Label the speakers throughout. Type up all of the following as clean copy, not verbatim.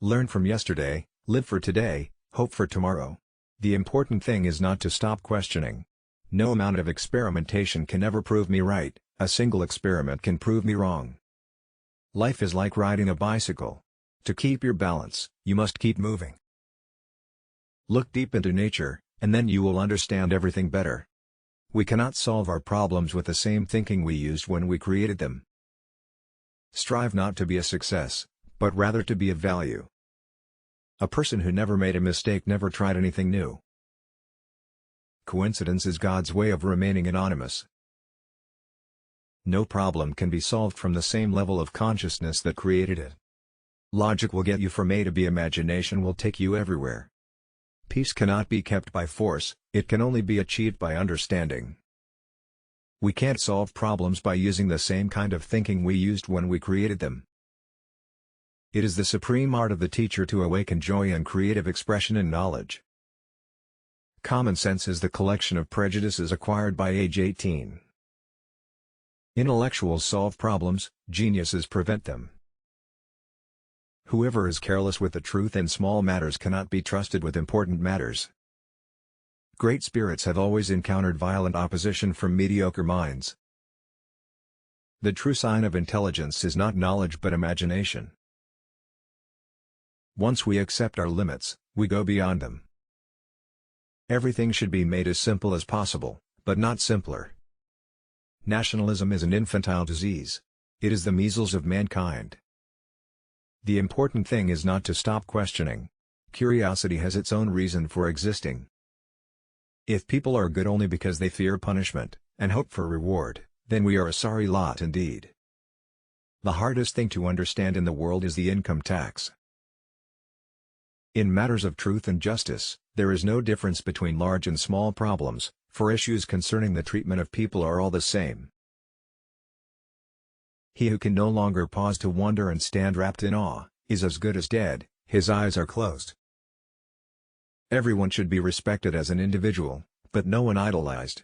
Speaker 1: Learn from yesterday, live for today, hope for tomorrow. The important thing is not to stop questioning. No amount of experimentation can ever prove me right, a single experiment can prove me wrong. Life is like riding a bicycle. To keep your balance, you must keep moving. Look deep into nature, and then you will understand everything better. We cannot solve our problems with the same thinking we used when we created them. Strive not to be a success, but rather to be of value. A person who never made a mistake never tried anything new. Coincidence is God's way of remaining anonymous. No problem can be solved from the same level of consciousness that created it. Logic will get you from A to B, imagination will take you everywhere. Peace cannot be kept by force, it can only be achieved by understanding. We can't solve problems by using the same kind of thinking we used when we created them. It is the supreme art of the teacher to awaken joy and creative expression in knowledge. Common sense is the collection of prejudices acquired by age 18. Intellectuals solve problems, geniuses prevent them. Whoever is careless with the truth in small matters cannot be trusted with important matters. Great spirits have always encountered violent opposition from mediocre minds. The true sign of intelligence is not knowledge but imagination. Once we accept our limits, we go beyond them. Everything should be made as simple as possible, but not simpler. Nationalism is an infantile disease. It is the measles of mankind. The important thing is not to stop questioning. Curiosity has its own reason for existing. If people are good only because they fear punishment, and hope for reward, then we are a sorry lot indeed. The hardest thing to understand in the world is the income tax. In matters of truth and justice, there is no difference between large and small problems, for issues concerning the treatment of people are all the same. He who can no longer pause to wonder and stand wrapped in awe, is as good as dead, his eyes are closed. Everyone should be respected as an individual, but no one idolized.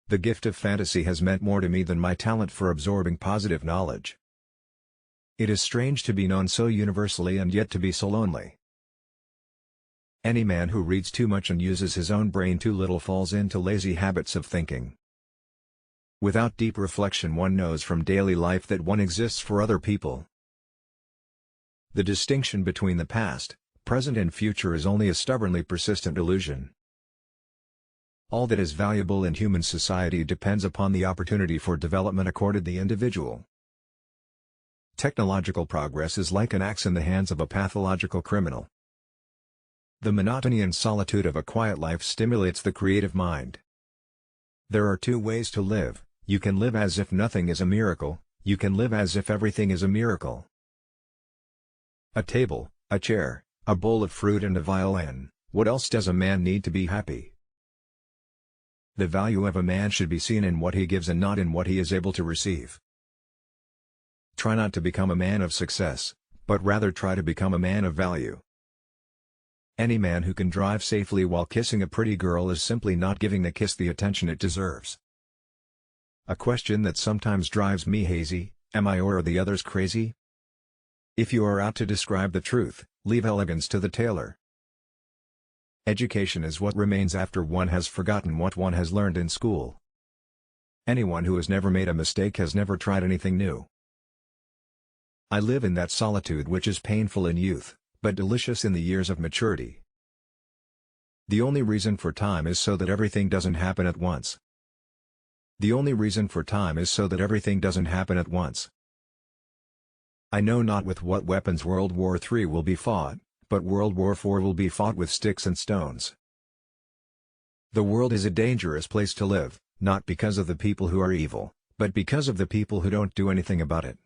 Speaker 1: The gift of fantasy has meant more to me than my talent for absorbing positive knowledge. It is strange to be known so universally and yet to be so lonely. Any man who reads too much and uses his own brain too little falls into lazy habits of thinking. Without deep reflection, one knows from daily life that one exists for other people. The distinction between the past, present and future is only a stubbornly persistent illusion. All that is valuable in human society depends upon the opportunity for development accorded the individual. Technological progress is like an axe in the hands of a pathological criminal. The monotony and solitude of a quiet life stimulates the creative mind. There are two ways to live: you can live as if nothing is a miracle, you can live as if everything is a miracle. A table, a chair, a bowl of fruit and a violin, what else does a man need to be happy? The value of a man should be seen in what he gives and not in what he is able to receive. Try not to become a man of success, but rather try to become a man of value. Any man who can drive safely while kissing a pretty girl is simply not giving the kiss the attention it deserves. A question that sometimes drives me hazy: am I or are the others crazy? If you are out to describe the truth, leave elegance to the tailor. Education is what remains after one has forgotten what one has learned in school. Anyone who has never made a mistake has never tried anything new. I live in that solitude which is painful in youth, but delicious in the years of maturity. The only reason for time is so that everything doesn't happen at once. The only reason for time is so that everything doesn't happen at once. I know not with what weapons World War III will be fought, but World War IV will be fought with sticks and stones. The world is a dangerous place to live, not because of the people who are evil, but because of the people who don't do anything about it.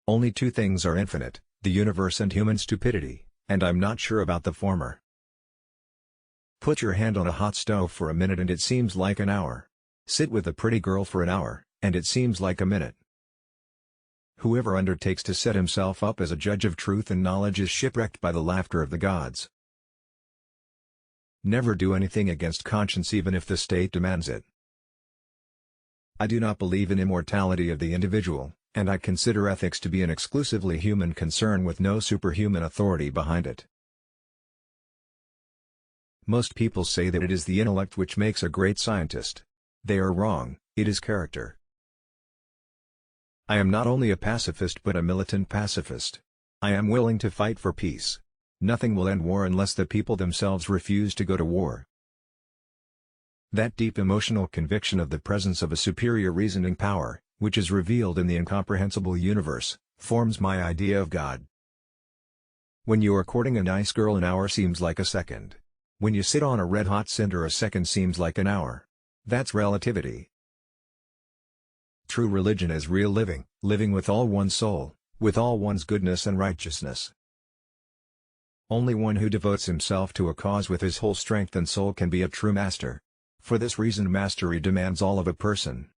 Speaker 1: Only two things are infinite: the universe and human stupidity, and I'm not sure about the former. Put your hand on a hot stove for a minute and it seems like an hour. Sit with a pretty girl for an hour, and it seems like a minute. Whoever undertakes to set himself up as a judge of truth and knowledge is shipwrecked by the laughter of the gods. Never do anything against conscience even if the state demands it. I do not believe in immortality of the individual, And I consider ethics to be an exclusively human concern with no superhuman authority behind it. Most people say that it is the intellect which makes a great scientist. They are wrong, it is character. I am not only a pacifist but a militant pacifist. I am willing to fight for peace. Nothing will end war unless the people themselves refuse to go to war. That deep emotional conviction of the presence of a superior reasoning power, which is revealed in the incomprehensible universe, forms my idea of God. When you are courting a nice girl, an hour seems like a second. When you sit on a red-hot cinder, a second seems like an hour. That's relativity. True religion is real living, living with all one's soul, with all one's goodness and righteousness. Only one who devotes himself to a cause with his whole strength and soul can be a true master. For this reason, mastery demands all of a person.